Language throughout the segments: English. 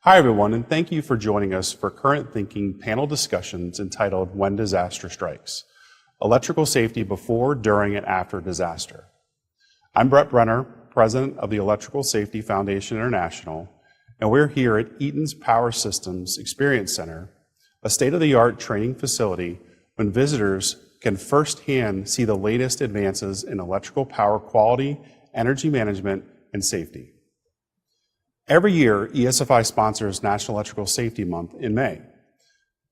Hi, everyone, and thank you for joining us for Current Thinking panel discussions entitled When Disaster Strikes: Electrical Safety Before, During, and After Disaster. I'm Brenner, President of the Electrical Safety Foundation International, and we're here at Eaton's Power Systems Experience Center, a state-of-the-art training facility when visitors can firsthand see the latest advances in electrical power quality, energy management, and safety. Every year, ESFI sponsors National Electrical Safety Month in May.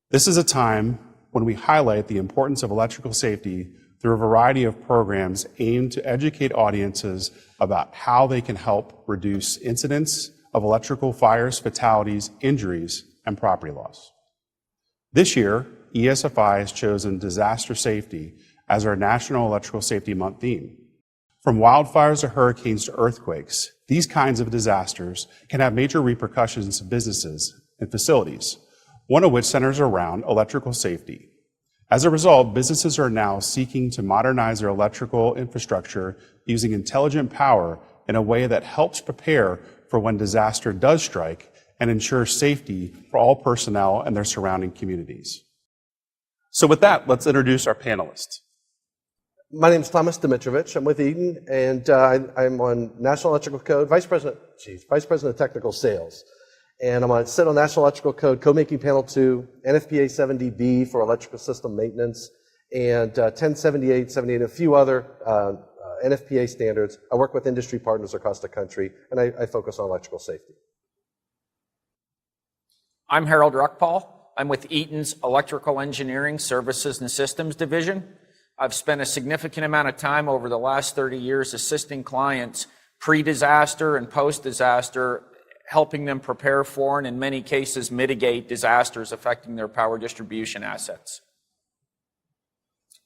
This is a time when we highlight the importance of electrical safety through a variety of programs aimed to educate audiences about how they can help reduce incidents of electrical fires, fatalities, injuries, and property loss. This year, ESFI has chosen disaster safety as our National Electrical Safety Month theme. From wildfires to hurricanes to earthquakes, these kinds of disasters can have major repercussions to businesses and facilities, one of which centers around electrical safety. As a result, businesses are now seeking to modernize their electrical infrastructure using intelligent power in a way that helps prepare for when disaster does strike and ensures safety for all personnel and their surrounding communities. So with that, let's introduce our panelists. My name is Domitrovich. I'm with Eaton, and I'm on National Electrical Code, Vice President of Technical Sales. And I sit on National Electrical Code, Code-Making Panel 2, NFPA 70B for electrical system maintenance, and 1078, 78, and a few other NFPA standards. I work with industry partners across the country, and I focus on electrical safety. I'm Harold Ruckpaul. I'm with Eaton's Electrical Engineering Services and Systems Division. I've spent a significant amount of time over the last 30 years assisting clients pre-disaster and post-disaster, helping them prepare for and in many cases mitigate disasters affecting their power distribution assets.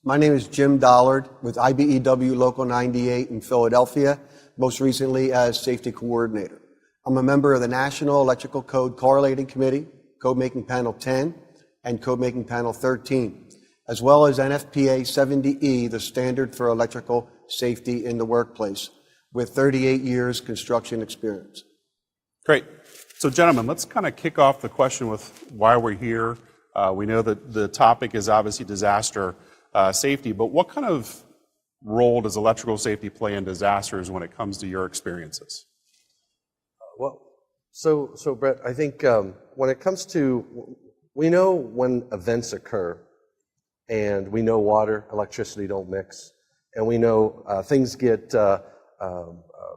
My name is Jim Dollard with IBEW Local 98 in Philadelphia, most recently as Safety Coordinator. I'm a member of the National Electrical Code Correlating Committee, Code Making Panel 10, and Code Making Panel 13. As well as NFPA 70E, the standard for electrical safety in the workplace, with 38 years construction experience. Great. So gentlemen, let's kind of kick off the question with why we're here. We know that the topic is obviously disaster safety, but what kind of role does electrical safety play in disasters when it comes to your experiences? Well, so Brett, I think when it comes to, we know when events occur, and we know water, electricity don't mix, and we know things get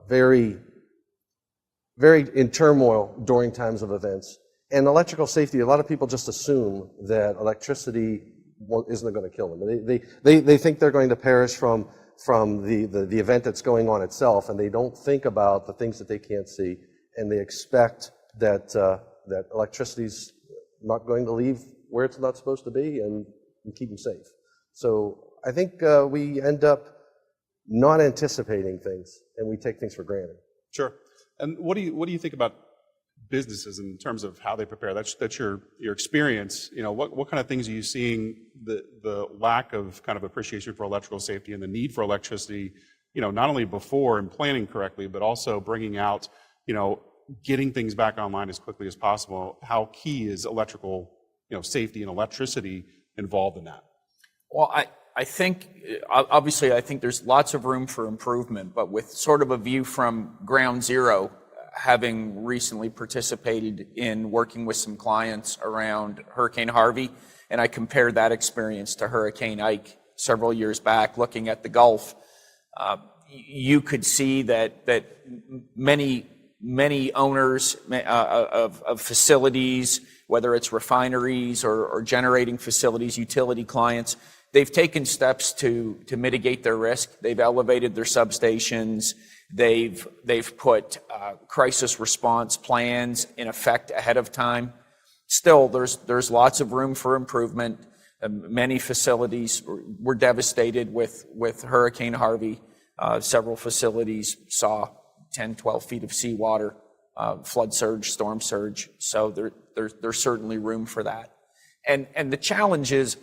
very in turmoil during times of events. And electrical safety, a lot of people just assume that electricity isn't going to kill them. They think they're going to perish from the event that's going on itself, and they don't think about the things that they can't see, and they expect that electricity's not going to leave where it's not supposed to be and keep them safe. So I think we end up not anticipating things, and we take things for granted. Sure. And what do you think about businesses in terms of how they prepare? That's your experience. You know, what kind of things are you seeing the lack of kind of appreciation for electrical safety and the need for electricity? You know, not only before and planning correctly, but also bringing out, you know, getting things back online as quickly as possible. How key is electrical, you know, safety and electricity involved in that? Well, I think, obviously, I think there's lots of room for improvement, but with sort of a view from ground zero, having recently participated in working with some clients around Hurricane Harvey, and I compared that experience to Hurricane Ike several years back, looking at the Gulf, you could see that many owners of facilities, whether it's refineries or generating facilities, utility clients, they've taken steps to mitigate their risk. They've elevated their substations. They've put crisis response plans in effect ahead of time. Still, there's lots of room for improvement. Many facilities were devastated with Hurricane Harvey. Several facilities saw 10, 12 feet of seawater, flood surge, storm surge. So there's certainly room for that. And the challenge is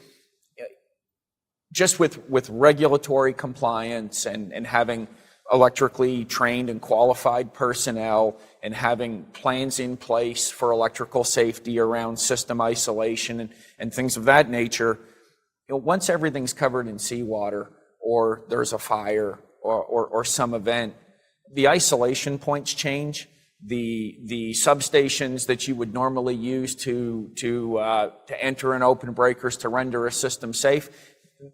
just with regulatory compliance and having electrically trained and qualified personnel and having plans in place for electrical safety around system isolation and things of that nature, once everything's covered in seawater or there's a fire or some event, the isolation points change. The substations that you would normally use to enter and open breakers to render a system safe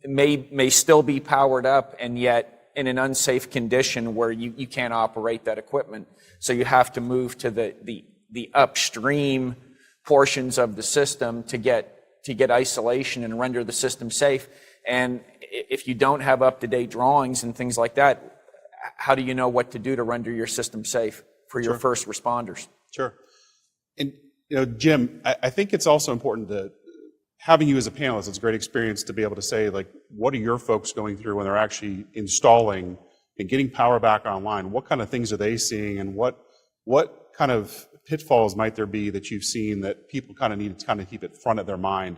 may still be powered up, and yet in an unsafe condition where you can't operate that equipment. So you have to move to the upstream portions of the system to get isolation and render the system safe. And if you don't have up-to-date drawings and things like that, how do you know what to do to render your system safe for your first responders? Sure. And, Jim, I think it's also important to having you as a panelist. It's a great experience to be able to say, like, what are your folks going through when they're actually installing and getting power back online? What kind of things are they seeing, and what kind of pitfalls might there be that you've seen that people kind of need to kind of keep it front of their mind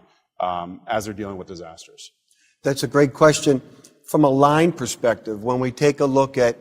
as they're dealing with disasters? That's a great question. From a line perspective, when we take a look at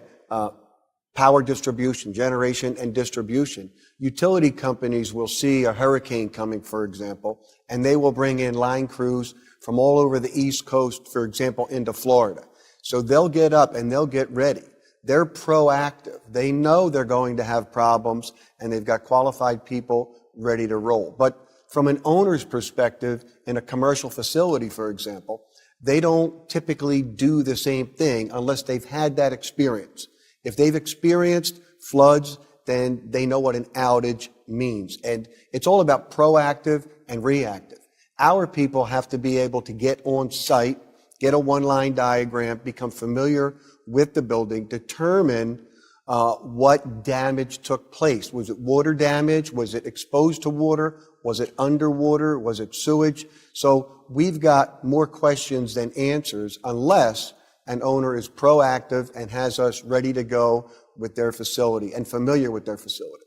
power distribution, generation and distribution, utility companies will see a hurricane coming, for example, and they will bring in line crews from all over the East Coast, for example, into Florida. So they'll get up and they'll get ready. They're proactive. They know they're going to have problems, and they've got qualified people ready to roll. But from an owner's perspective, in a commercial facility, for example, they don't typically do the same thing unless they've had that experience. If they've experienced floods, then they know what an outage means. And it's all about proactive and reactive. Our people have to be able to get on site, get a one-line diagram, become familiar with the building, determine what damage took place. Was it water damage? Was it exposed to water? Was it underwater? Was it sewage? So we've got more questions than answers unless an owner is proactive and has us ready to go with their facility and familiar with their facility.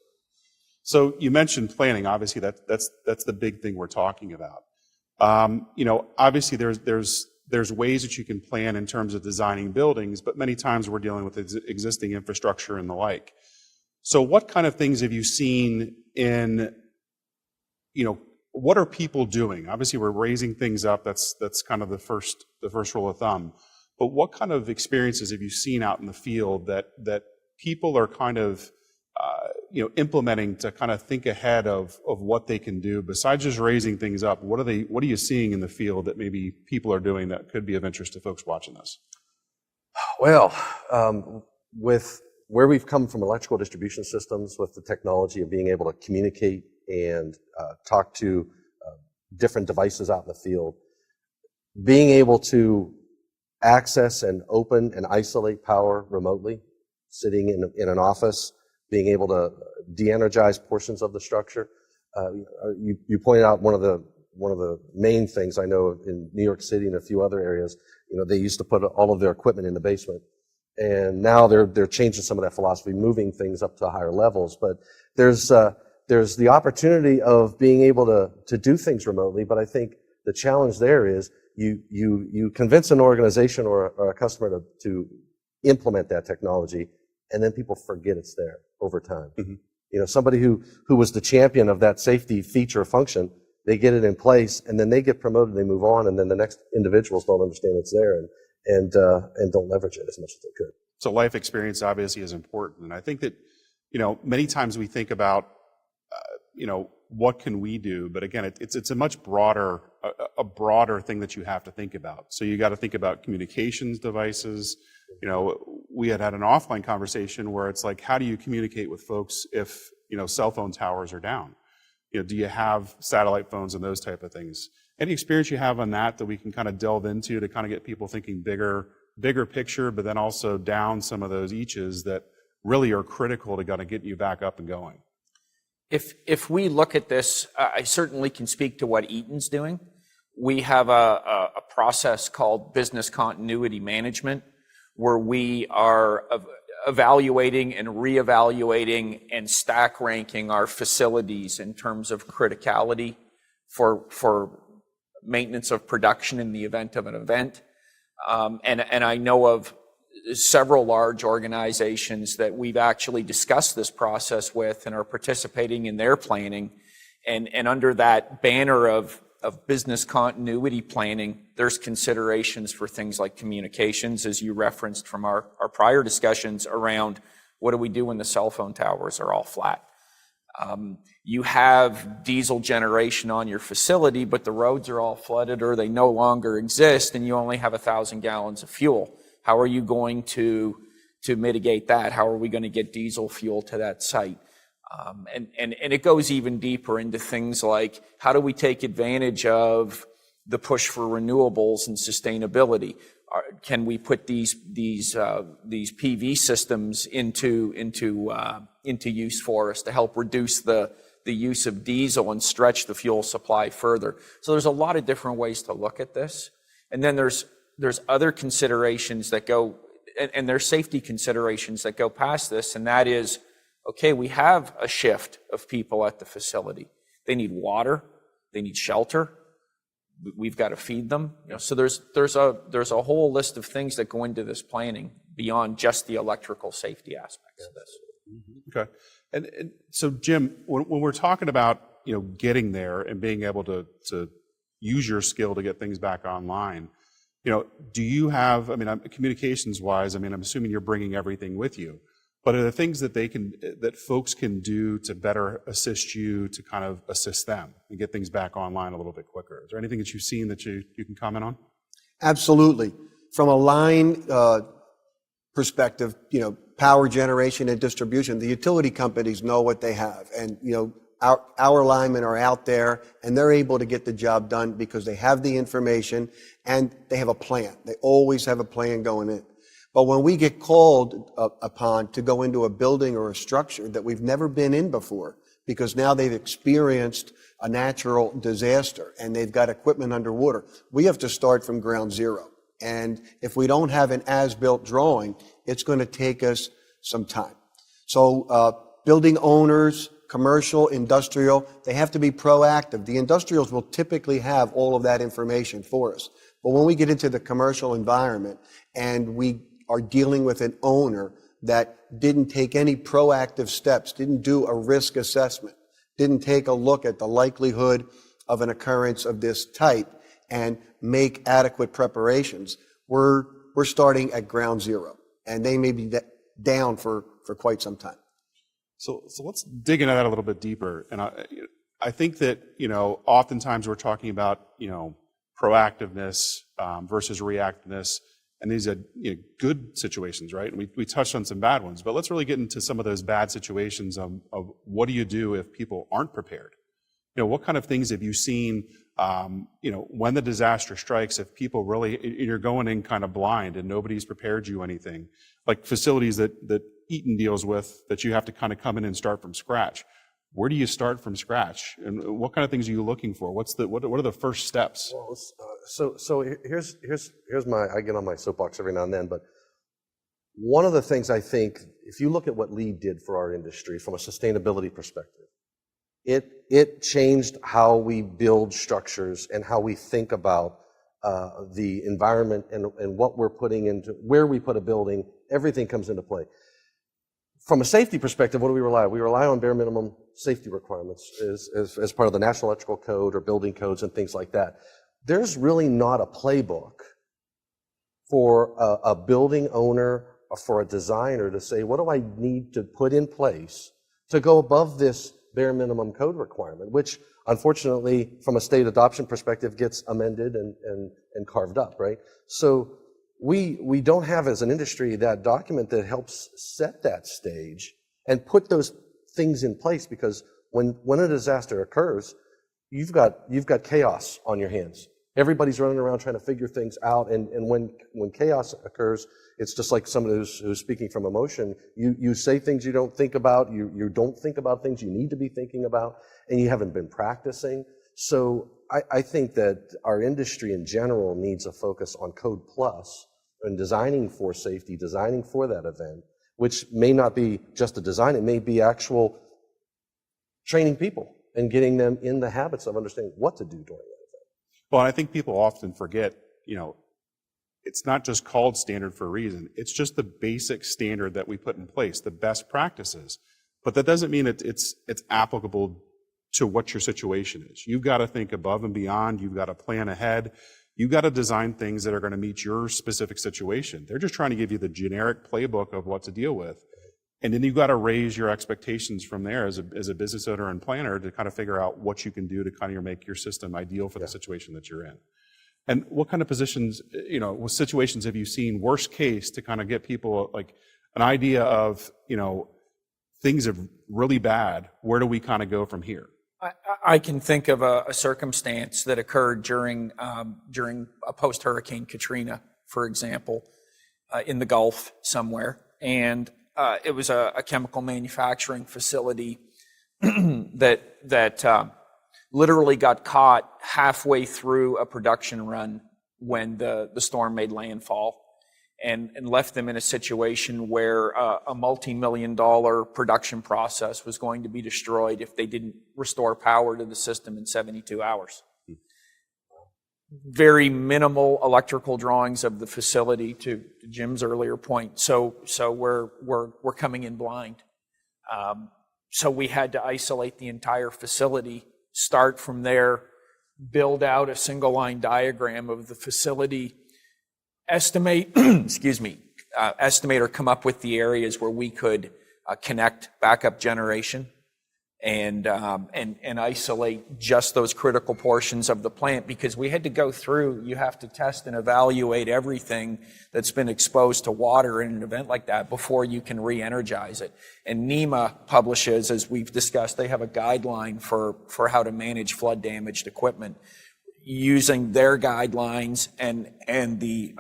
So you mentioned planning. Obviously, that's the big thing we're talking about. Obviously there's ways that you can plan in terms of designing buildings, but many times we're dealing with existing infrastructure and the like. So what kind of things have you seen in, what are people doing? Obviously, we're raising things up. That's kind of the first rule of thumb. But what kind of experiences have you seen out in the field that people are kind of implementing to kind of think ahead of what they can do besides just raising things up? What are you seeing in the field that maybe people are doing that could be of interest to folks watching this? Well, with where we've come from electrical distribution systems, with the technology of being able to communicate and talk to different devices out in the field, being able to access and open and isolate power remotely, sitting in an office, being able to de-energize portions of the structure. You pointed out one of the main things I know in New York City and a few other areas. They used to put all of their equipment in the basement, and now they're changing some of that philosophy, moving things up to higher levels. But there's the opportunity of being able to do things remotely. But I think the challenge there is you convince an organization or a customer to implement that technology, and then people forget it's there over time. Mm-hmm. Somebody who was the champion of that safety feature or function, they get it in place, and then they get promoted, they move on, and then the next individuals don't understand it's there and don't leverage it as much as they could. So life experience obviously is important, and I think that many times we think about what can we do, but again, it's a much broader thing that you have to think about. So you got to think about communications devices. We had an offline conversation where it's like, how do you communicate with folks if cell phone towers are down? Do you have satellite phones and those type of things? Any experience you have on that we can kind of delve into to kind of get people thinking bigger picture, but then also down some of those eaches that really are critical to kind of getting you back up and going? If we look at this, I certainly can speak to what Eaton's doing. We have a process called business continuity management, where we are evaluating and reevaluating and stack ranking our facilities in terms of criticality for maintenance of production in the event of an event. And I know of several large organizations that we've actually discussed this process with and are participating in their planning. And under that banner of business continuity planning, there's considerations for things like communications, as you referenced from our prior discussions around what do we do when the cell phone towers are all flat. You have diesel generation on your facility, but the roads are all flooded or they no longer exist and you only have 1,000 gallons of fuel. How are you going to mitigate that? How are we going to get diesel fuel to that site? And it goes even deeper into things like how do we take advantage of the push for renewables and sustainability? Can we put these PV systems into use for us to help reduce the use of diesel and stretch the fuel supply further? So there's a lot of different ways to look at this. And then there's other considerations that go, and there's safety considerations that go past this, and that is, okay, we have a shift of people at the facility. They need water, they need shelter, we've got to feed them. So there's a whole list of things that go into this planning beyond just the electrical safety aspects of this. Okay. And so, Jim, when we're talking about, getting there and being able to use your skill to get things back online, do you have, communications wise, I'm assuming you're bringing everything with you, but are there things that folks can do to better assist you to kind of assist them and get things back online a little bit quicker? Is there anything that you've seen that you can comment on? Absolutely. From a line perspective, power generation and distribution, the utility companies know what they have. And, our linemen are out there and they're able to get the job done because they have the information and they have a plan. They always have a plan going in. But when we get called upon to go into a building or a structure that we've never been in before, because now they've experienced a natural disaster and they've got equipment underwater, we have to start from ground zero. And if we don't have an as-built drawing, it's going to take us some time. So building owners, commercial, industrial, they have to be proactive. The industrials will typically have all of that information for us. But when we get into the commercial environment and we are dealing with an owner that didn't take any proactive steps, didn't do a risk assessment, didn't take a look at the likelihood of an occurrence of this type and make adequate preparations, we're starting at ground zero. And they may be down for quite some time. So let's dig into that a little bit deeper. And I think that, oftentimes we're talking about, proactiveness versus reactiveness. And these are good situations, right? And we touched on some bad ones, but let's really get into some of those bad situations of what do you do if people aren't prepared? What kind of things have you seen, when the disaster strikes, if people really, you're going in kind of blind and nobody's prepared you anything, like facilities that Eaton deals with that you have to kind of come in and start from scratch. Where do you start from scratch? And what kind of things are you looking for? What are the first steps? Well, so here's I get on my soapbox every now and then, but one of the things I think, if you look at what LEED did for our industry from a sustainability perspective, it changed how we build structures and how we think about the environment and what we're putting into, where we put a building, everything comes into play. From a safety perspective, what do we rely on? We rely on bare minimum safety requirements as part of the National Electrical Code or building codes and things like that. There's really not a playbook for a building owner or for a designer to say, what do I need to put in place to go above this bare minimum code requirement, which unfortunately from a state adoption perspective gets amended and carved up, right? So we don't have as an industry that document that helps set that stage and put those things in place, because when a disaster occurs, you've got chaos on your hands. Everybody's running around trying to figure things out, and when chaos occurs, it's just like someone who's speaking from emotion. You say things you don't think about, you don't think about things you need to be thinking about, and you haven't been practicing. So I think that our industry in general needs a focus on Code Plus and designing for safety, designing for that event, which may not be just a design, it may be actual training people and getting them in the habits of understanding what to do during that event. Well, I think people often forget, it's not just called standard for a reason. It's just the basic standard that we put in place, the best practices. But that doesn't mean it's applicable to what your situation is. You've got to think above and beyond. You've got to plan ahead. You've got to design things that are going to meet your specific situation. They're just trying to give you the generic playbook of what to deal with. And then you've got to raise your expectations from there as a business owner and planner to kind of figure out what you can do to kind of make your system ideal for the situation that you're in. And what kind of positions, what situations have you seen, worst case, to kind of get people like an idea of, things are really bad. Where do we kind of go from here? I can think of a circumstance that occurred during a post-Hurricane Katrina, for example, in the Gulf somewhere. And it was a chemical manufacturing facility that literally got caught halfway through a production run when the storm made landfall, and left them in a situation where a multi-million-dollar production process was going to be destroyed if they didn't restore power to the system in 72 hours. Very minimal electrical drawings of the facility, to Jim's earlier point. So we're coming in blind. So we had to isolate the entire facility, start from there, build out a single line diagram of the facility, estimate or come up with the areas where we could connect backup generation and isolate just those critical portions of the plant, because we had to go through, you have to test and evaluate everything that's been exposed to water in an event like that before you can re-energize it. And NEMA publishes, as we've discussed, they have a guideline for how to manage flood damaged equipment. Using their guidelines and the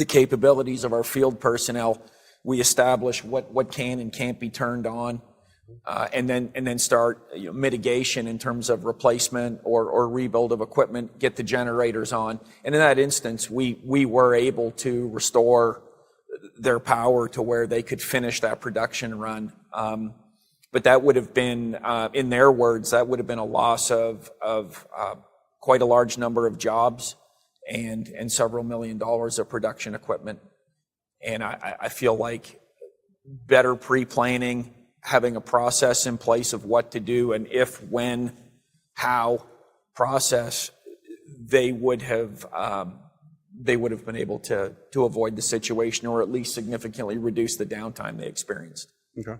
capabilities of our field personnel, we establish what can and can't be turned on, and then start mitigation in terms of replacement or rebuild of equipment, get the generators on. And in that instance, we were able to restore their power to where they could finish that production run. But that would have been, in their words, that would have been a loss of quite a large number of jobs and several $1 million of production equipment. And I feel like better pre-planning, having a process in place of what to do, and if, when, how process, they would have been able to avoid the situation, or at least significantly reduce the downtime they experienced. Okay.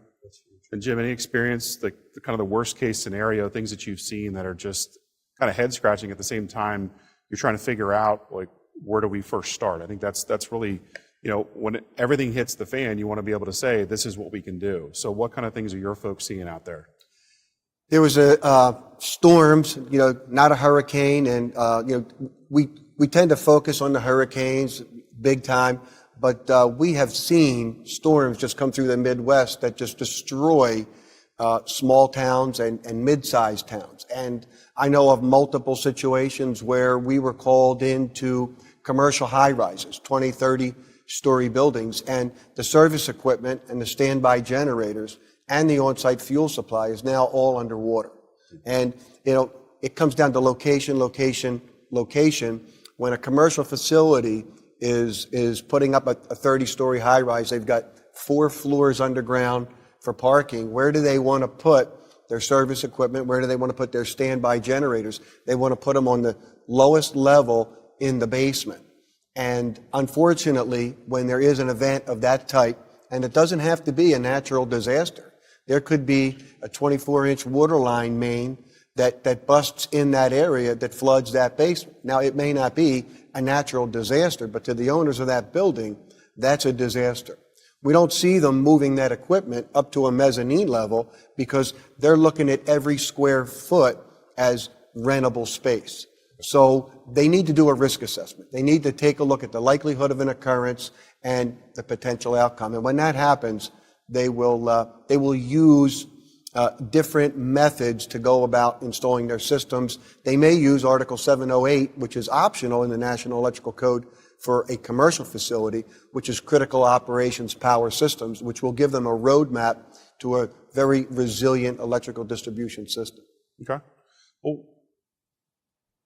And Jim, any experience, the kind of the worst case scenario, things that you've seen that are just kind of head scratching at the same time you're trying to figure out, like, where do we first start? I think that's really, when everything hits the fan, you want to be able to say, this is what we can do. So what kind of things are your folks seeing out there? There was storms, not a hurricane, and we tend to focus on the hurricanes big time, but we have seen storms just come through the Midwest that just destroy small towns and mid-sized towns. And I know of multiple situations where we were called into commercial high-rises, 20, 30-story buildings, and the service equipment and the standby generators and the on-site fuel supply is now all underwater. And, it comes down to location. When a commercial facility is putting up a 30-story high-rise, they've got 4 floors underground for parking. Where do they want to put their service equipment? Where do they want to put their standby generators? They want to put them on the lowest level in the basement. And unfortunately, when there is an event of that type, and it doesn't have to be a natural disaster, there could be a 24-inch water line main that busts in that area that floods that basement. Now, it may not be a natural disaster, but to the owners of that building, that's a disaster. We don't see them moving that equipment up to a mezzanine level because they're looking at every square foot as rentable space. So they need to do a risk assessment. They need to take a look at the likelihood of an occurrence and the potential outcome. And when that happens, they will use different methods to go about installing their systems. They may use Article 708, which is optional in the National Electrical Code for a commercial facility, which is critical operations power systems, which will give them a roadmap to a very resilient electrical distribution system. Okay. Well,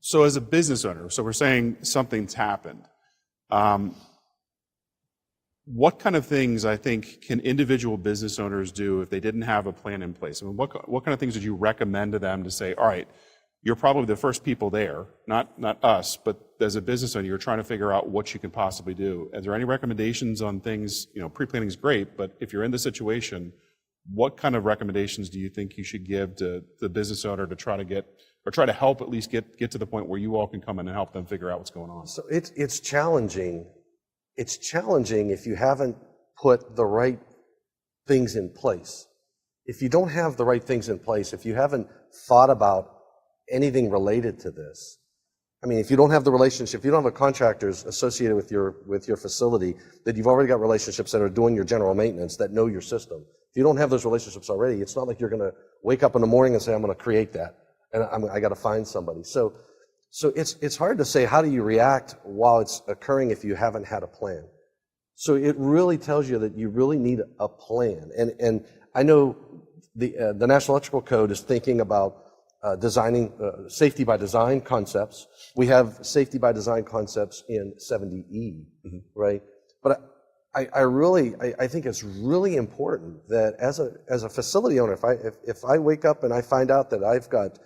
so as a business owner, so we're saying something's happened. What kind of things, I think, can individual business owners do if they didn't have a plan in place? I mean, what kind of things would you recommend to them to say, all right, you're probably the first people there, not us, but as a business owner, you're trying to figure out what you can possibly do. Is there any recommendations on things? Pre-planning is great, but if you're in the situation, what kind of recommendations do you think you should give to the business owner to try to help at least get to the point where you all can come in and help them figure out what's going on? So it's challenging. It's challenging if you haven't put the right things in place. If you don't have the right things in place, if you haven't thought about anything related to this, I mean, if you don't have the relationship, if you don't have contractors associated with your facility, that you've already got relationships that are doing your general maintenance, that know your system. If you don't have those relationships already, it's not like you're going to wake up in the morning and say, I'm going to create that, and I got to find somebody. So it's hard to say how do you react while it's occurring if you haven't had a plan. So it really tells you that you really need a plan. And I know the National Electrical Code is thinking about designing safety by design concepts. We have safety by design concepts in 70E, right? But I think it's really important that as a facility owner, if I wake up and I find out that I've got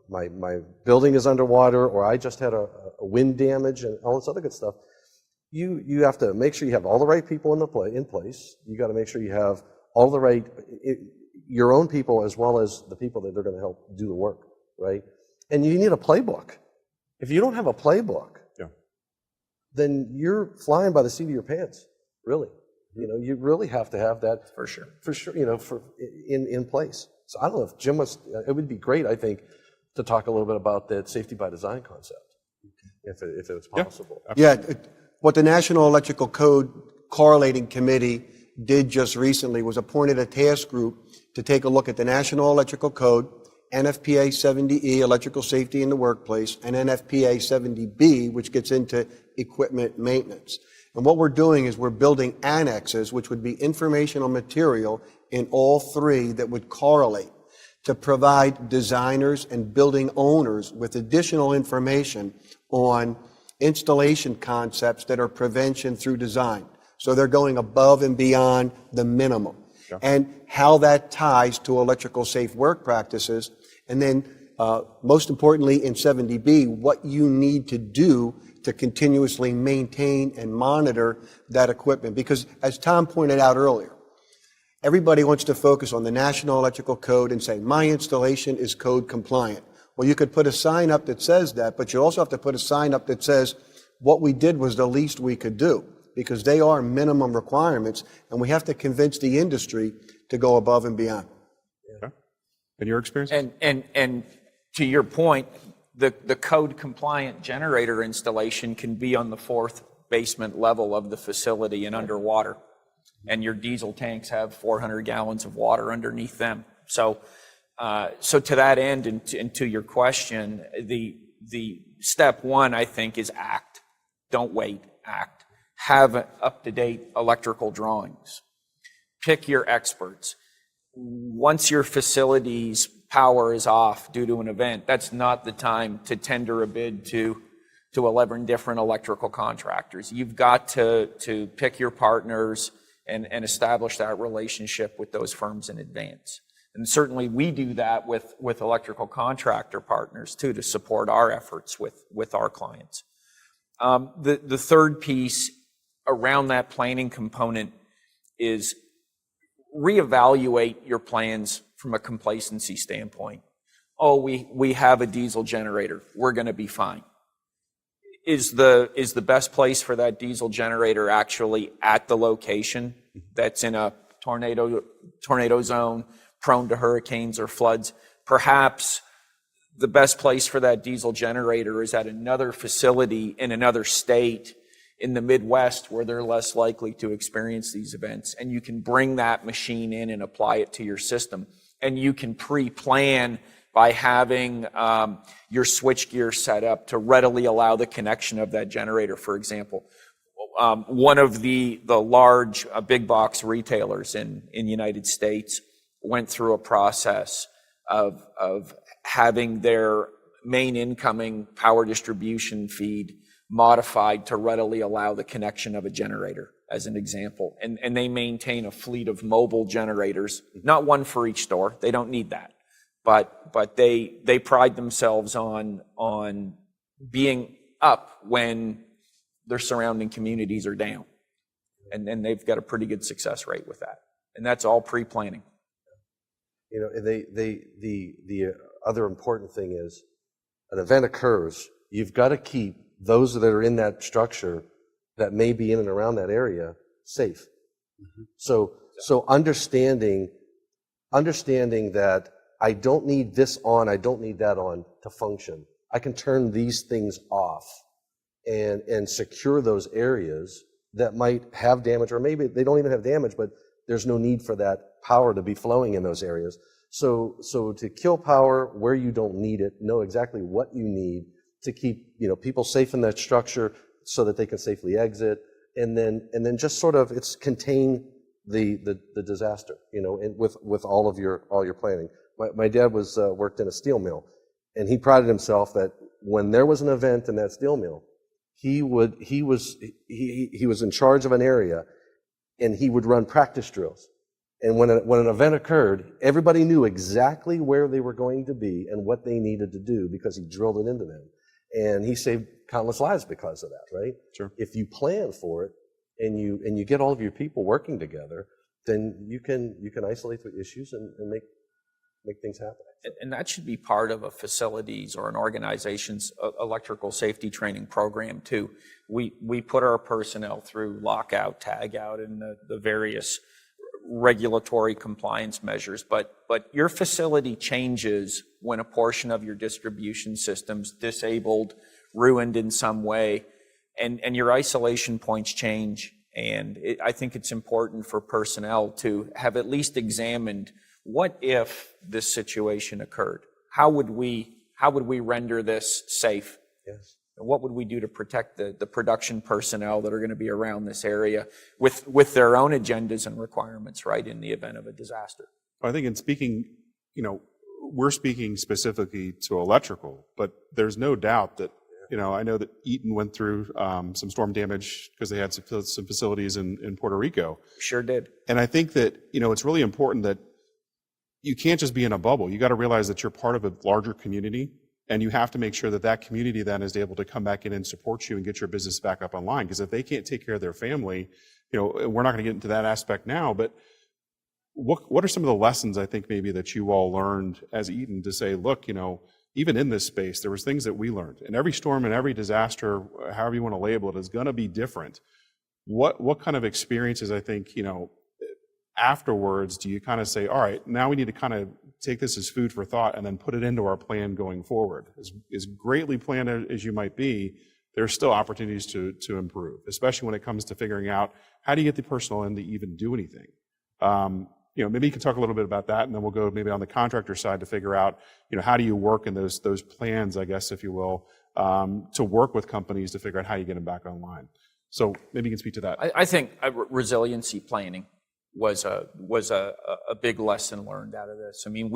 my building is underwater, or I just had a wind damage and all this other good stuff, you have to make sure you have all the right people in place. You got to make sure you have all the right your own people as well as the people that they're going to help do the work, right? And you need a playbook. If you don't have a playbook, then you're flying by the seat of your pants, really. You really have to have that For sure. In place. So I don't know if Jim it would be great, I think, to talk a little bit about that safety by design concept, if it was possible. What the National Electrical Code Correlating Committee did just recently was appointed a task group to take a look at the National Electrical Code, NFPA 70E, Electrical Safety in the Workplace, and NFPA 70B, which gets into equipment maintenance. And what we're doing is we're building annexes, which would be informational material in all three that would correlate to provide designers and building owners with additional information on installation concepts that are prevention through design. So they're going above and beyond the minimum. And how that ties to electrical safe work practices. And then, most importantly, in 70B, what you need to do to continuously maintain and monitor that equipment. Because as Tom pointed out earlier, everybody wants to focus on the National Electrical Code and say, my installation is code compliant. Well, you could put a sign up that says that, but you also have to put a sign up that says, what we did was the least we could do, because they are minimum requirements, and we have to convince the industry to go above and beyond. Okay. In your experience? And to your point, the code compliant generator installation can be on the 4th basement level of the facility and underwater. And your diesel tanks have 400 gallons of water underneath them. So to that end, and to your question, the step one, I think, is act. Don't wait, act. Have up-to-date electrical drawings. Pick your experts. Once your facility's power is off due to an event, that's not the time to tender a bid to 11 different electrical contractors. You've got to pick your partners and establish that relationship with those firms in advance. And certainly we do that with electrical contractor partners too, to support our efforts with our clients. The third piece around that planning component is reevaluate your plans from a complacency standpoint. Oh, we have a diesel generator. We're going to be fine. Is the best place for that diesel generator actually at the location that's in a tornado zone, prone to hurricanes or floods? Perhaps the best place for that diesel generator is at another facility in another state in the Midwest where they're less likely to experience these events. And you can bring that machine in and apply it to your system. And you can pre-plan by having your switchgear set up to readily allow the connection of that generator, for example. One of the large big box retailers in the United States went through a process of having their main incoming power distribution feed modified to readily allow the connection of a generator, as an example. And they maintain a fleet of mobile generators, not one for each store. They don't need that. But they pride themselves on being up when their surrounding communities are down. And they've got a pretty good success rate with that. And that's all pre-planning. You know, the other important thing is, an event occurs, you've got to keep those that are in that structure that may be in and around that area safe. Mm-hmm. So understanding that I don't need this on, I don't need that on to function. I can turn these things off and secure those areas that might have damage, or maybe they don't even have damage, but there's no need for that power to be flowing in those areas. So to kill power where you don't need it, know exactly what you need to keep, you know, people safe in that structure so that they can safely exit, and then just sort of contain the disaster, you know, and with all your planning. My dad worked in a steel mill, and he prided himself that when there was an event in that steel mill, he was in charge of an area, and he would run practice drills. And when an event occurred, everybody knew exactly where they were going to be and what they needed to do because he drilled it into them. And he saved countless lives because of that, right? Sure. If you plan for it and you get all of your people working together, then you can isolate the issues and make things happen. And that should be part of a facilities or an organization's electrical safety training program too. We put our personnel through lockout, tagout, and the various regulatory compliance measures, but your facility changes when a portion of your distribution system's disabled, ruined in some way, and your isolation points change. And I think it's important for personnel to have at least examined, what if this situation occurred? How would we render this safe? Yes. What would we do to protect the production personnel that are going to be around this area with their own agendas and requirements, right, in the event of a disaster? I think in speaking, you know, we're speaking specifically to electrical, but there's no doubt that, you know, I know that Eaton went through some storm damage because they had some facilities in Puerto Rico. Sure did. And I think that, you know, it's really important that you can't just be in a bubble. You got to realize that you're part of a larger community. And you have to make sure that that community then is able to come back in and support you and get your business back up online. Because if they can't take care of their family, you know, we're not going to get into that aspect now, but what are some of the lessons I think maybe that you all learned as Eaton to say, look, you know, even in this space, there was things that we learned. And every storm and every disaster, however you want to label it, is going to be different. What kind of experiences, I think, you know, afterwards do you kind of say, all right, now we need to kind of take this as food for thought and then put it into our plan going forward? As greatly planned as you might be, there's still opportunities to improve, especially when it comes to figuring out how do you get the personnel in to even do anything. You know, maybe you can talk a little bit about that, and then we'll go maybe on the contractor side to figure out, you know, how do you work in those plans, I guess, if you will, to work with companies to figure out how you get them back online. So maybe you can speak to that. I think resiliency planning was a big lesson learned out of this. I mean,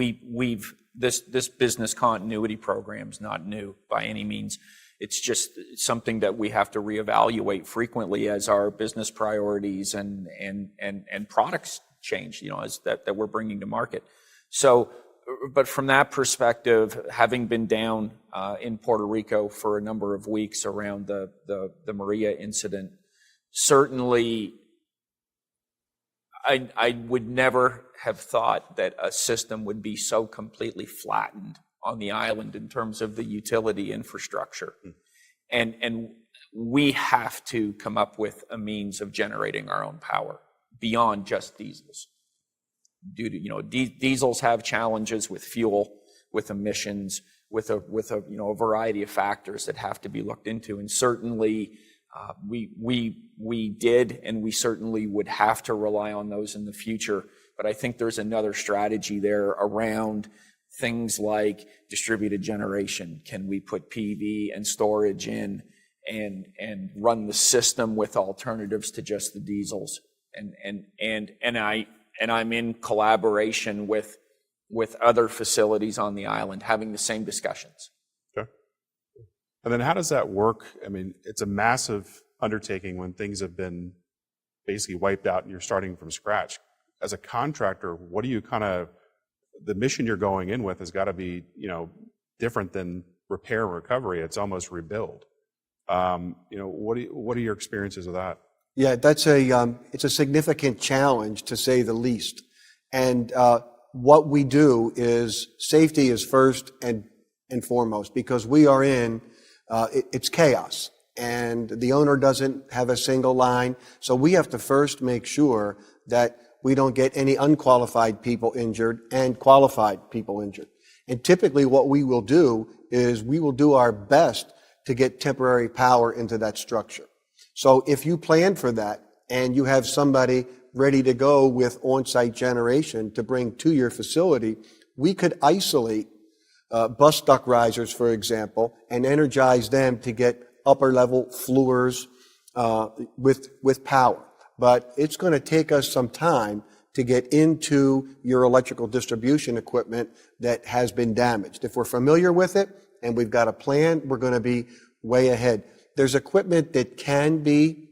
this business continuity program is not new by any means. It's just something that we have to reevaluate frequently as our business priorities and products change, you know, as that we're bringing to market. So, but from that perspective, having been down in Puerto Rico for a number of weeks around the Maria incident, certainly I would never have thought that a system would be so completely flattened on the island in terms of the utility infrastructure. And we have to come up with a means of generating our own power beyond just diesels. Due to, you know, diesels have challenges with fuel, with emissions, with a you know, a variety of factors that have to be looked into. And certainly we did, and we certainly would have to rely on those in the future. But I think there's another strategy there around things like distributed generation. Can we put PV and storage in and run the system with alternatives to just the diesels? And I'm in collaboration with other facilities on the island having the same discussions. Okay. And then how does that work? I mean, it's a massive undertaking when things have been basically wiped out and you're starting from scratch. As a contractor, what do you the mission you're going in with has got to be, different than repair and recovery. It's almost rebuild. What are your experiences with that? Yeah, it's a significant challenge to say the least. And what we do is safety is first and foremost, because we are it's chaos, and the owner doesn't have a single line. So we have to first make sure that we don't get any unqualified people injured and qualified people injured. And typically what we will do is we will do our best to get temporary power into that structure. So if you plan for that and you have somebody ready to go with on-site generation to bring to your facility, we could isolate bus duct risers, for example, and energize them to get upper level floors with power. But it's going to take us some time to get into your electrical distribution equipment that has been damaged. If we're familiar with it and we've got a plan, we're going to be way ahead. There's equipment that can be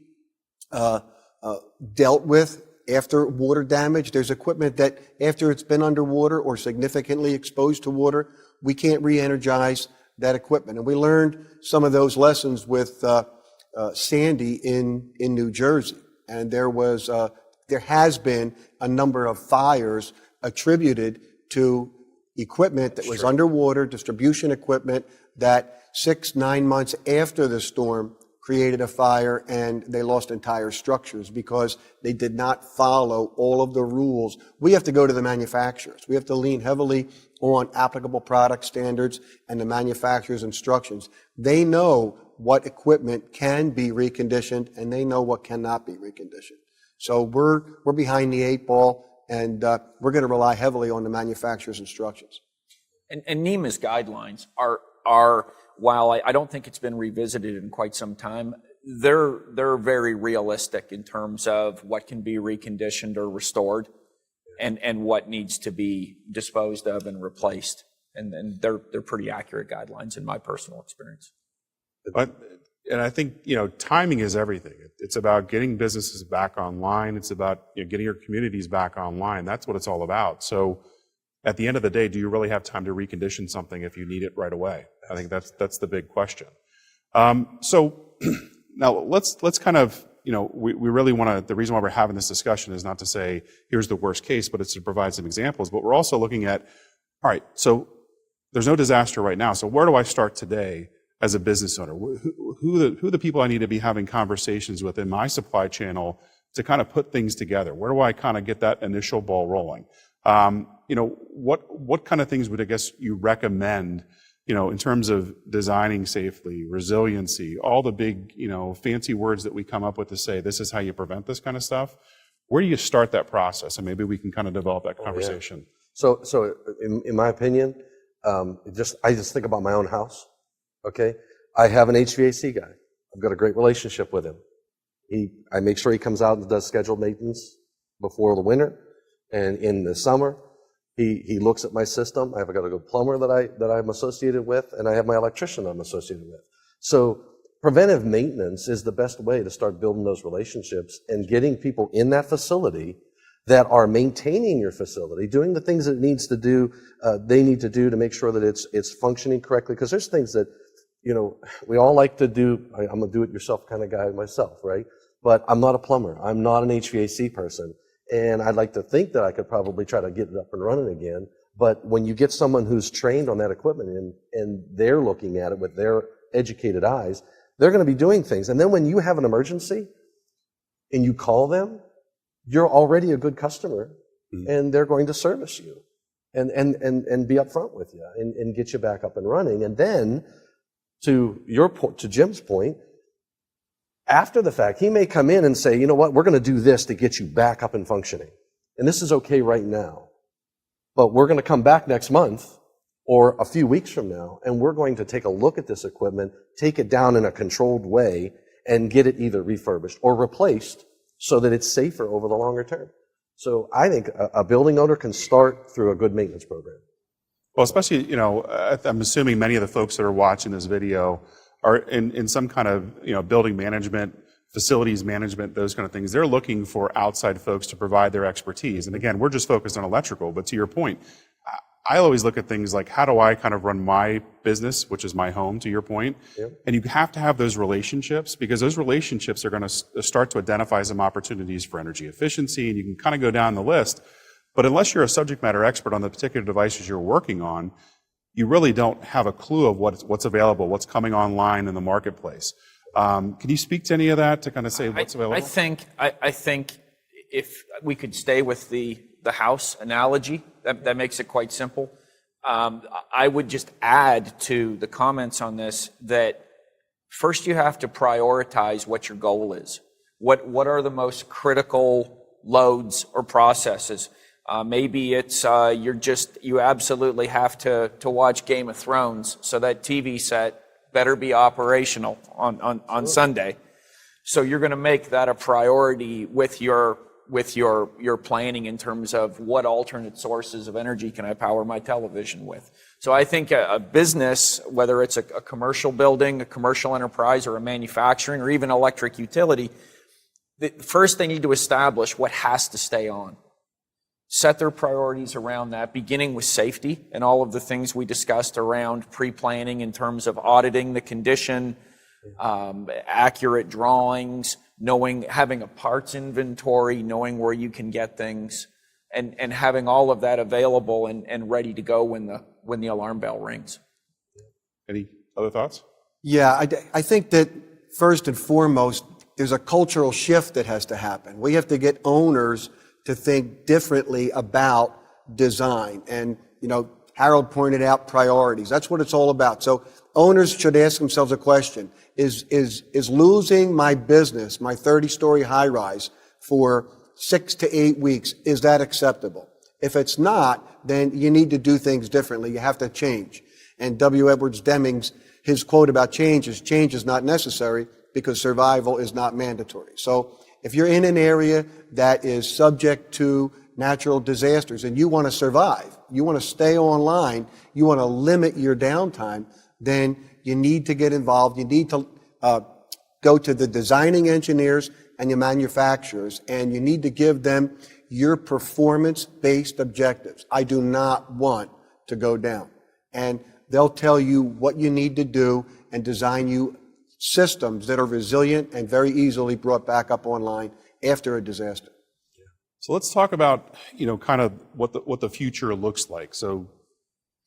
dealt with after water damage. There's equipment that after it's been underwater or significantly exposed to water, we can't re-energize that equipment. And we learned some of those lessons with Sandy in New Jersey. And there has been a number of fires attributed to equipment that was underwater, distribution equipment, that 6-9 months after the storm created a fire, and they lost entire structures because they did not follow all of the rules. We have to go to the manufacturers. We have to lean heavily on applicable product standards and the manufacturer's instructions. They know what equipment can be reconditioned, and they know what cannot be reconditioned. So we're behind the 8 ball, and we're going to rely heavily on the manufacturer's instructions. And NEMA's guidelines are while I don't think it's been revisited in quite some time, they're very realistic in terms of what can be reconditioned or restored, and what needs to be disposed of and replaced. And they're pretty accurate guidelines in my personal experience. And I think, timing is everything. It's about getting businesses back online. It's about getting your communities back online. That's what it's all about. So at the end of the day, do you really have time to recondition something if you need it right away? I think that's the big question. So now let's kind of, we really want to, the reason why we're having this discussion is not to say, here's the worst case, but it's to provide some examples. But we're also looking at, all right, so there's no disaster right now. So where do I start today as a business owner? Who are the people I need to be having conversations with in my supply channel to kind of put things together? Where do I kind of get that initial ball rolling? What kind of things would I guess you recommend, in terms of designing safely, resiliency, all the big, fancy words that we come up with to say this is how you prevent this kind of stuff? Where do you start that process? And maybe we can kind of develop that conversation. Yeah. So in my opinion, I just think about my own house. Okay, I have an HVAC guy. I've got a great relationship with him. I make sure he comes out and does scheduled maintenance before the winter, and in the summer, he looks at my system. I've got a good plumber that I'm associated with, and I have my electrician I'm associated with. So preventive maintenance is the best way to start building those relationships and getting people in that facility that are maintaining your facility, doing the things that it needs to do, they need to do to make sure that it's functioning correctly. Because there's things that, we all like to do. I'm a do-it-yourself kind of guy myself, right? But I'm not a plumber. I'm not an HVAC person. And I'd like to think that I could probably try to get it up and running again. But when you get someone who's trained on that equipment and they're looking at it with their educated eyes, they're going to be doing things. And then when you have an emergency and you call them, you're already a good customer, and they're going to service you and be upfront with you and get you back up and running. And then to Jim's point, after the fact, he may come in and say, you know what, we're going to do this to get you back up and functioning. And this is okay right now. But we're going to come back next month or a few weeks from now, and we're going to take a look at this equipment, take it down in a controlled way, and get it either refurbished or replaced so that it's safer over the longer term. So I think a building owner can start through a good maintenance program. Well, especially, I'm assuming many of the folks that are watching this video are in some kind of, building management, facilities management, those kind of things. They're looking for outside folks to provide their expertise. And again, we're just focused on electrical, but to your point, I always look at things like, how do I kind of run my business, which is my home, to your point? Yep. And you have to have those relationships, because those relationships are going to start to identify some opportunities for energy efficiency, and you can kind of go down the list. But unless you're a subject matter expert on the particular devices you're working on, you really don't have a clue of what's available, what's coming online in the marketplace. Can you speak to any of that to kind of say what's available? I think if we could stay with the house analogy, that makes it quite simple. I would just add to the comments on this that first you have to prioritize what your goal is. What are the most critical loads or processes? Maybe it's you absolutely have to watch Game of Thrones, so that TV set better be operational on Sunday. So you're going to make that a priority with your planning in terms of what alternate sources of energy can I power my television with. So I think a business, whether it's a commercial building, a commercial enterprise, or a manufacturing, or even electric utility, first they need to establish what has to stay on. Set their priorities around that, beginning with safety and all of the things we discussed around pre-planning in terms of auditing the condition, accurate drawings, having a parts inventory, knowing where you can get things, and having all of that available and ready to go when the alarm bell rings. Any other thoughts? Yeah, I think that first and foremost, there's a cultural shift that has to happen. We have to get owners to think differently about design. And, Harold pointed out priorities. That's what it's all about. So owners should ask themselves a question. Is losing my business, my 30-story high-rise, for 6 to 8 weeks, is that acceptable? If it's not, then you need to do things differently. You have to change. And W. Edwards Deming's, his quote about change is not necessary because survival is not mandatory. So if you're in an area that is subject to natural disasters and you want to survive, you want to stay online, you want to limit your downtime, then you need to get involved. You need to go to the designing engineers and your manufacturers, and you need to give them your performance-based objectives. I do not want to go down. And they'll tell you what you need to do and design you systems that are resilient and very easily brought back up online after a disaster. So let's talk about, kind of what the future looks like. So,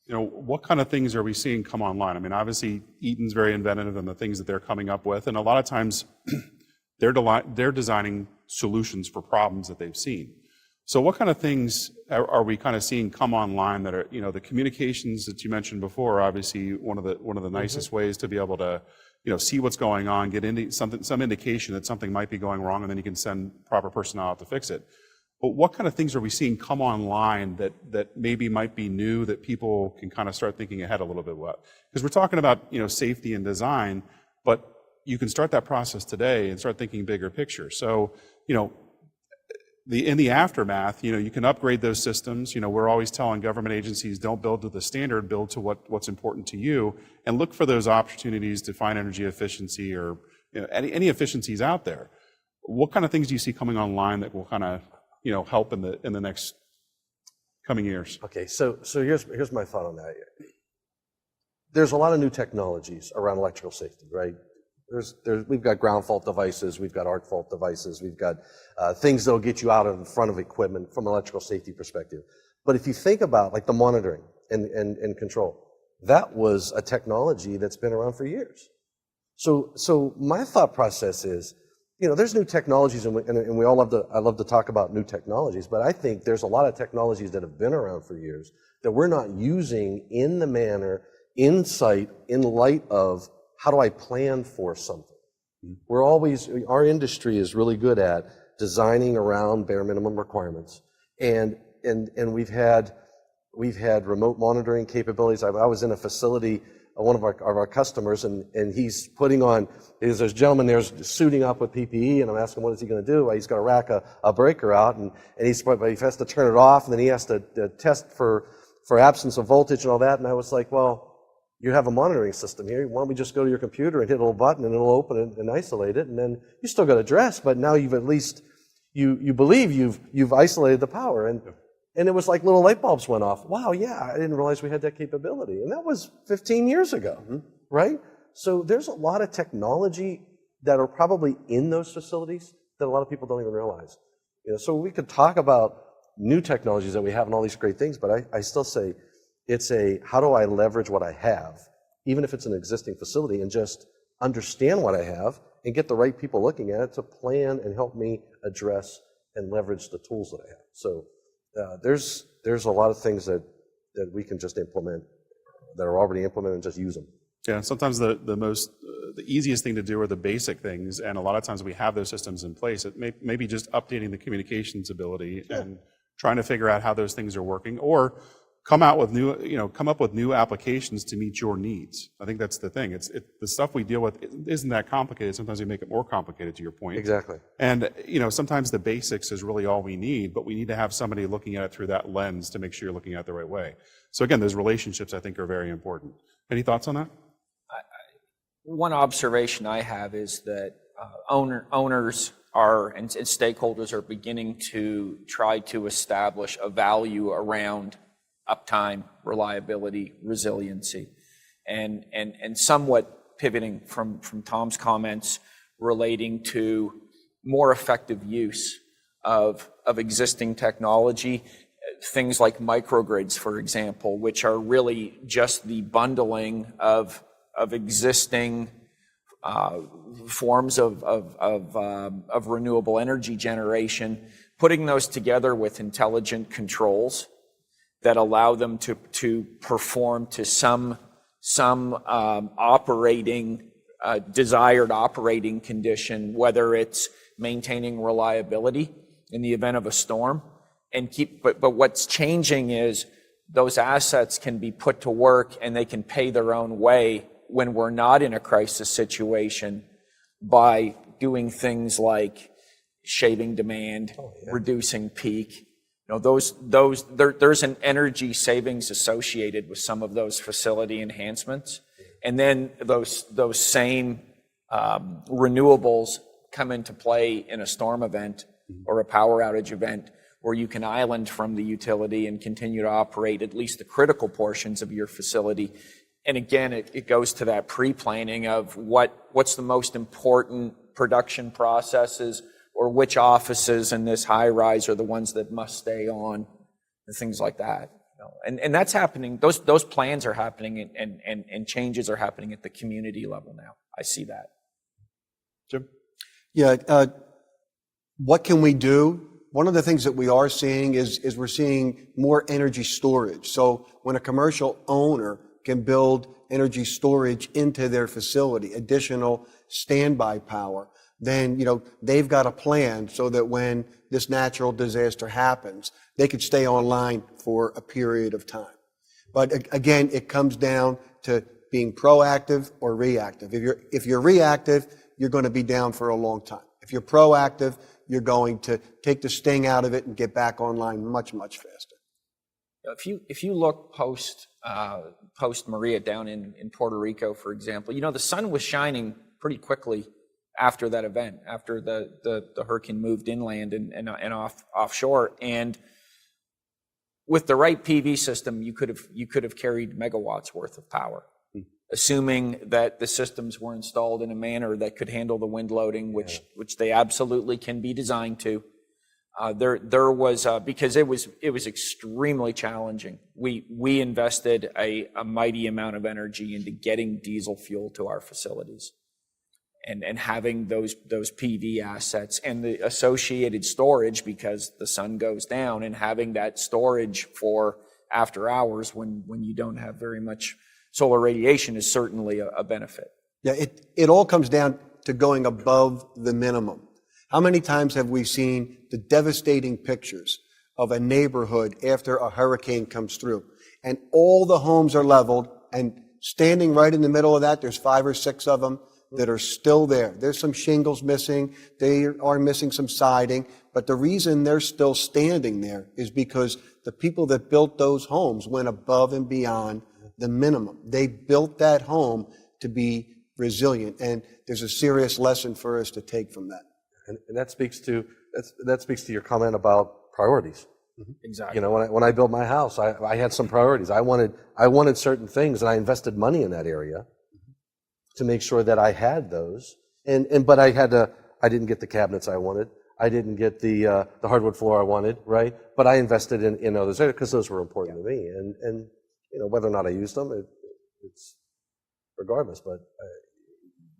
what kind of things are we seeing come online? I mean, obviously, Eaton's very inventive in the things that they're coming up with, and a lot of times they're designing solutions for problems that they've seen. So what kind of things are we kind of seeing come online that are, the communications that you mentioned before are obviously one of the nicest ways to be able to, see what's going on, get into some indication that something might be going wrong, and then you can send proper personnel out to fix it. But what kind of things are we seeing come online that maybe might be new that people can kind of start thinking ahead a little bit about? Because we're talking about, safety and design, but you can start that process today and start thinking bigger picture. So, in the aftermath, you can upgrade those systems. We're always telling government agencies, don't build to the standard, build to what's important to you, and look for those opportunities to find energy efficiency or any efficiencies out there. What kind of things do you see coming online that will kind of help in the next coming years? Okay, so here's my thought on that. There's a lot of new technologies around electrical safety, right? We've got ground fault devices, we've got arc fault devices, we've got things that'll get you out in front of equipment from an electrical safety perspective. But if you think about like the monitoring and control, that was a technology that's been around for years. So my thought process is, there's new technologies, and we all I love to talk about new technologies, but I think there's a lot of technologies that have been around for years that we're not using in the manner, in light of how do I plan for something? Our industry is really good at designing around bare minimum requirements. And we've had remote monitoring capabilities. I was in a facility, one of our customers, and he's putting on, there's a gentleman there's suiting up with PPE, and I'm asking what is he going to do? Well, he's going to rack a breaker out, and he has to turn it off, and then he has to test for absence of voltage and all that. And I was like, well, you have a monitoring system here. Why don't we just go to your computer and hit a little button and it'll open it and isolate it, and then you still got to dress, but now you've at least, you believe you've isolated the power. And it was like little light bulbs went off. Wow, yeah, I didn't realize we had that capability. And that was 15 years ago, right? So there's a lot of technology that are probably in those facilities that a lot of people don't even realize. So we could talk about new technologies that we have and all these great things, but I still say it's how do I leverage what I have, even if it's an existing facility, and just understand what I have and get the right people looking at it to plan and help me address and leverage the tools that I have. So there's a lot of things that we can just implement, that are already implemented, and just use them. Yeah, sometimes the easiest thing to do are the basic things, and a lot of times we have those systems in place. It may be just updating the communications ability and trying to figure out how those things are working, or come up with new applications to meet your needs. I think that's the thing. It's the stuff we deal with isn't that complicated. Sometimes we make it more complicated, to your point. Exactly. And sometimes the basics is really all we need, but we need to have somebody looking at it through that lens to make sure you're looking at it the right way. So again, those relationships I think are very important. Any thoughts on that? One observation I have is that owners and stakeholders are beginning to try to establish a value around uptime, reliability, resiliency, and somewhat pivoting from Tom's comments relating to more effective use of existing technology, things like microgrids, for example, which are really just the bundling of existing forms of renewable energy generation, putting those together with intelligent controls that allow them to perform to some desired operating condition, whether it's maintaining reliability in the event of a storm, but what's changing is those assets can be put to work and they can pay their own way when we're not in a crisis situation by doing things like shaving demand, reducing peak. There's an energy savings associated with some of those facility enhancements. And then those same renewables come into play in a storm event or a power outage event, where you can island from the utility and continue to operate at least the critical portions of your facility. And again, it goes to that pre-planning of what's the most important production processes, or which offices in this high rise are the ones that must stay on, and things like that. And that's happening. Those plans are happening, and changes are happening at the community level now. I see that. Jim? Yeah. What can we do? One of the things that we are seeing is we're seeing more energy storage. So when a commercial owner can build energy storage into their facility, additional standby power, then they've got a plan so that when this natural disaster happens, they could stay online for a period of time. But again, it comes down to being proactive or reactive. If you're reactive, you're going to be down for a long time. If you're proactive, you're going to take the sting out of it and get back online much, much faster. If you look post Maria down in Puerto Rico, for example, the sun was shining pretty quickly after that event, after the hurricane moved inland and offshore. And with the right PV system, you could have carried megawatts worth of power, assuming that the systems were installed in a manner that could handle the wind loading, which they absolutely can be designed to. There was because it was extremely challenging. We invested a mighty amount of energy into getting diesel fuel to our facilities, and having those PV assets and the associated storage, because the sun goes down, and having that storage for after hours when you don't have very much solar radiation is certainly a benefit. Yeah, it all comes down to going above the minimum. How many times have we seen the devastating pictures of a neighborhood after a hurricane comes through, and all the homes are leveled, and standing right in the middle of that, there's 5 or 6 of them that are still there. There's some shingles missing. They are missing some siding. But the reason they're still standing there is because the people that built those homes went above and beyond the minimum. They built that home to be resilient, and there's a serious lesson for us to take from that. And that speaks to your comment about priorities. Exactly. You know, when I built my house, I had some priorities. I wanted certain things, and I invested money in that area to make sure that I had those. But I didn't get the cabinets I wanted. I didn't get the hardwood floor I wanted, right? But I invested in others because those were important to me. And you know, whether or not I used them, it's regardless. But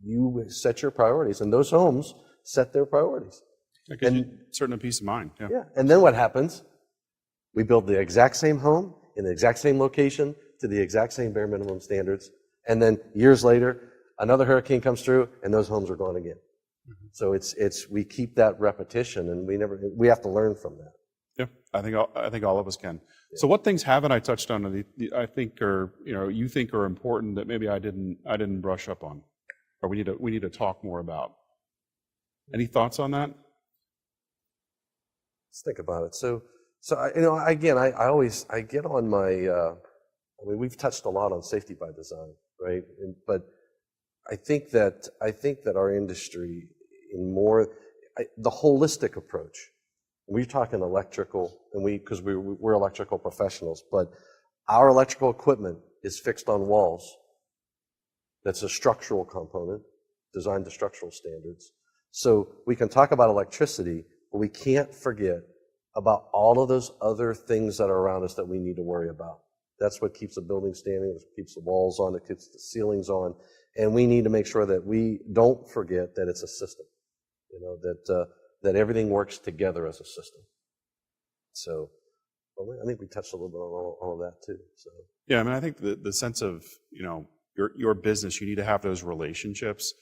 you set your priorities, and those homes set their priorities. It gives you certain peace of mind. Yeah. Yeah. And then what happens? We build the exact same home in the exact same location to the exact same bare minimum standards. And then years later, another hurricane comes through and those homes are gone again. So we keep that repetition, and we have to learn from that. Yeah, I think all of us can. Yeah. So what things haven't I touched on? I think you think are important that maybe I didn't brush up on, or we need to talk more about. Any thoughts on that? Let's think about it. So I get on my. I mean, we've touched a lot on safety by design, right? But I think that our industry the holistic approach. We're talking electrical, and because we're electrical professionals, but our electrical equipment is fixed on walls. That's a structural component, designed to structural standards. So we can talk about electricity, but we can't forget about all of those other things that are around us that we need to worry about. That's what keeps the building standing, it keeps the walls on, it keeps the ceilings on, and we need to make sure that we don't forget that it's a system. You know, that everything works together as a system. So, I think we touched a little bit on all of that too. So. Yeah, I mean, I think the sense of, you know, your business, you need to have those relationships.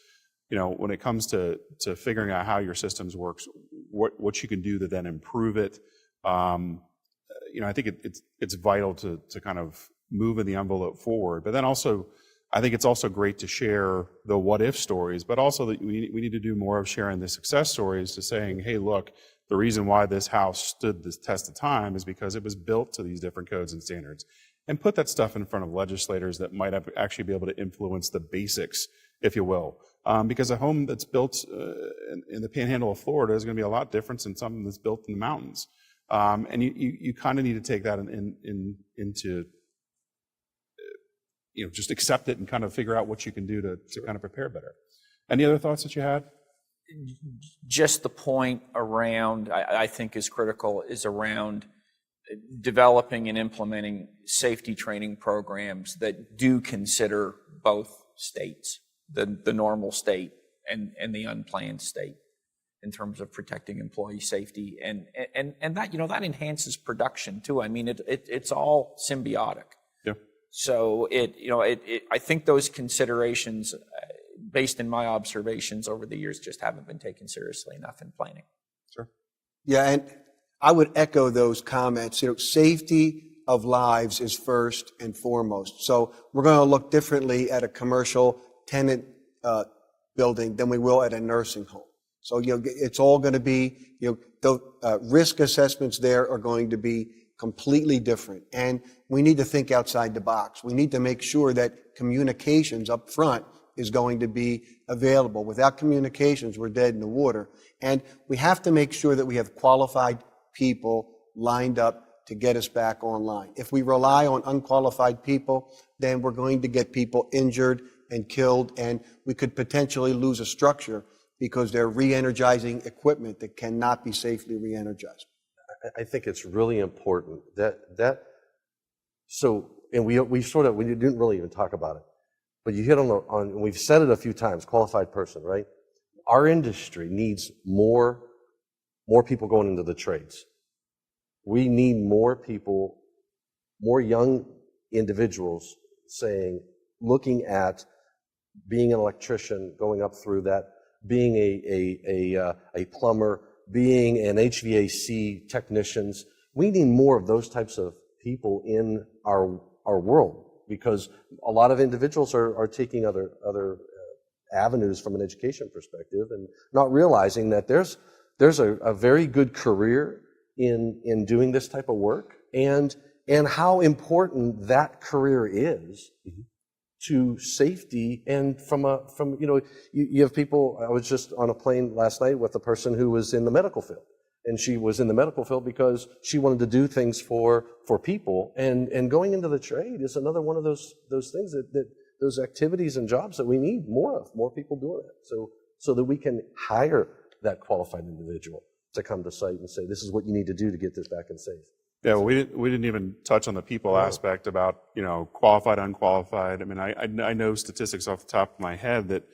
You know, when it comes to figuring out how your systems works, what you can do to then improve it. You know, I think it's vital to kind of moving the envelope forward. But then also, I think it's also great to share the what if stories, but also that we need to do more of sharing the success stories, to saying, hey, look, the reason why this house stood this test of time is because it was built to these different codes and standards. And put that stuff in front of legislators that might actually be able to influence the basics, if you will. Because a home that's built in the panhandle of Florida is going to be a lot different than something that's built in the mountains. And you kind of need to take that into, you know, just accept it and kind of figure out what you can do to kind of prepare better. Any other thoughts that you had? Just the point around, I think is critical, is around developing and implementing safety training programs that do consider both states, the normal state and the unplanned state, in terms of protecting employee safety, and that, you know, that enhances production too. I mean, it's all symbiotic. Yeah. So I think those considerations, based in my observations over the years, just haven't been taken seriously enough in planning. Sure. Yeah, and I would echo those comments. You know, safety of lives is first and foremost. So we're going to look differently at a commercial tenant building than we will at a nursing home. So, you know, it's all going to be, you know, the risk assessments there are going to be completely different. And we need to think outside the box. We need to make sure that communications up front is going to be available. Without communications, we're dead in the water. And we have to make sure that we have qualified people lined up to get us back online. If we rely on unqualified people, then we're going to get people injured and killed, and we could potentially lose a structure because they're re-energizing equipment that cannot be safely re-energized. I think it's really important and we didn't really even talk about it, but you hit on we've said it a few times, qualified person, right? Our industry needs more people going into the trades. We need more people, more young individuals looking at being an electrician, going up through that, being a plumber, being an HVAC technicians. We need more of those types of people in our world, because a lot of individuals are taking other avenues from an education perspective and not realizing that there's a very good career in doing this type of work, and and how important that career is to safety. And from you have people. I was just on a plane last night with a person who was in the medical field, and she was in the medical field because she wanted to do things for people. And going into the trade is another one of those things that those activities and jobs that we need more of, more people doing it, so that we can hire that qualified individual to come to site and say, this is what you need to do to get this back in safe. Yeah, well, we didn't even touch on the people aspect about, qualified, unqualified. I mean, I know statistics off the top of my head that,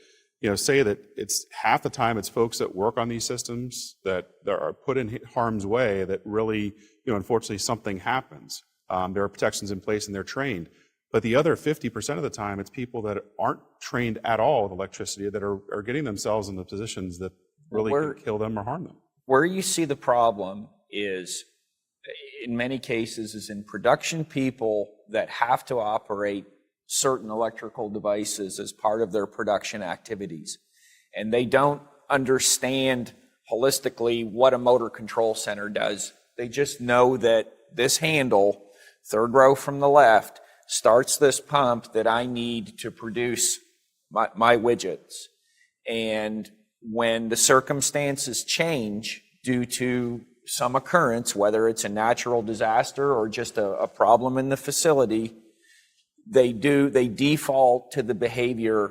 say that it's half the time it's folks that work on these systems that are put in harm's way that really, unfortunately something happens. There are protections in place and they're trained. But the other 50% of the time, it's people that aren't trained at all with electricity that are getting themselves in the positions that really can kill them or harm them. Where you see the problem is, in many cases, is in production people that have to operate certain electrical devices as part of their production activities. And they don't understand holistically what a motor control center does. They just know that this handle, third row from the left, starts this pump that I need to produce my widgets. And when the circumstances change due to some occurrence, whether it's a natural disaster or just a problem in the facility, they default to the behavior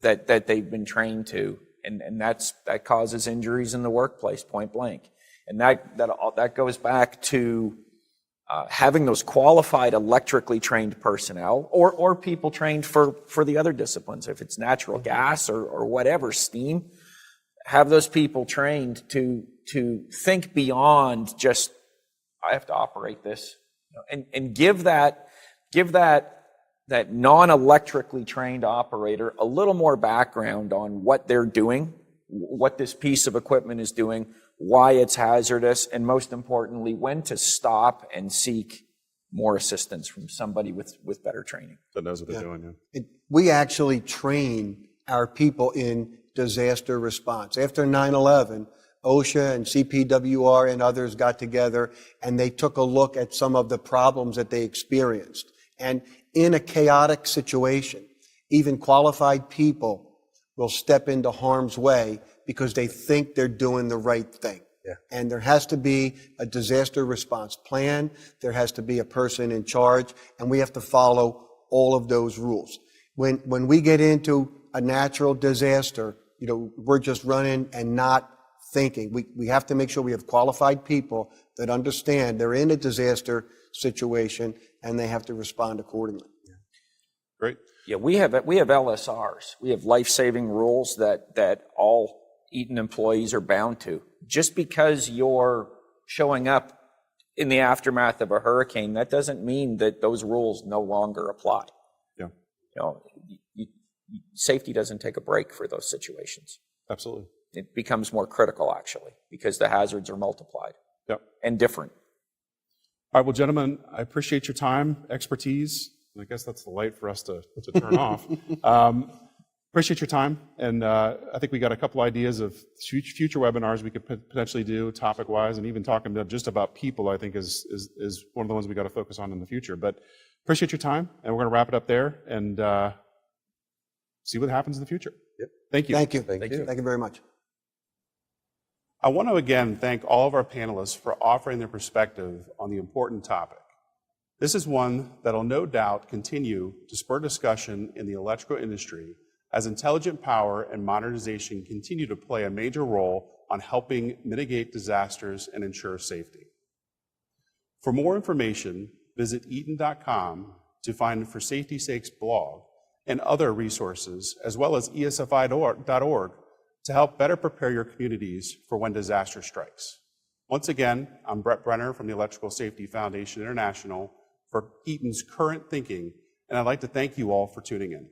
that they've been trained to, and that causes injuries in the workplace, point blank. And that goes back to having those qualified electrically trained personnel, or people trained for the other disciplines, if it's natural gas or whatever, steam. Have those people trained to think beyond just, I have to operate this, and give that non-electrically trained operator a little more background on what they're doing, what this piece of equipment is doing, why it's hazardous, and most importantly, when to stop and seek more assistance from somebody with better training. That knows what they're doing, yeah. We actually train our people in disaster response. After 9/11, OSHA and CPWR and others got together and they took a look at some of the problems that they experienced. And in a chaotic situation, even qualified people will step into harm's way because they think they're doing the right thing. Yeah. And there has to be a disaster response plan. There has to be a person in charge, and we have to follow all of those rules. When we get into a natural disaster, we're just running and not thinking. We have to make sure we have qualified people that understand they're in a disaster situation and they have to respond accordingly. Great. Yeah, we have LSRs. We have life-saving rules that all Eaton employees are bound to. Just because you're showing up in the aftermath of a hurricane, that doesn't mean that those rules no longer apply. Yeah. Safety doesn't take a break for those situations. Absolutely. It becomes more critical, actually, because the hazards are multiplied. Yep. And different. All right, well, gentlemen, I appreciate your time, expertise. I guess that's the light for us to turn off. Appreciate your time, and I think we got a couple ideas of future webinars we could potentially do topic-wise, and even talking just about people, I think is one of the ones we got to focus on in the future. But appreciate your time, and we're going to wrap it up there and see what happens in the future. Yep. Thank you. Thank you. Thank you. Thank you very much. I want to again thank all of our panelists for offering their perspective on the important topic. This is one that'll no doubt continue to spur discussion in the electrical industry as intelligent power and modernization continue to play a major role on helping mitigate disasters and ensure safety. For more information, visit eaton.com to find For Safety's Sake's blog and other resources, as well as ESFI.org to help better prepare your communities for when disaster strikes. Once again, I'm Brett Brenner from the Electrical Safety Foundation International for Eaton's Current Thinking, and I'd like to thank you all for tuning in.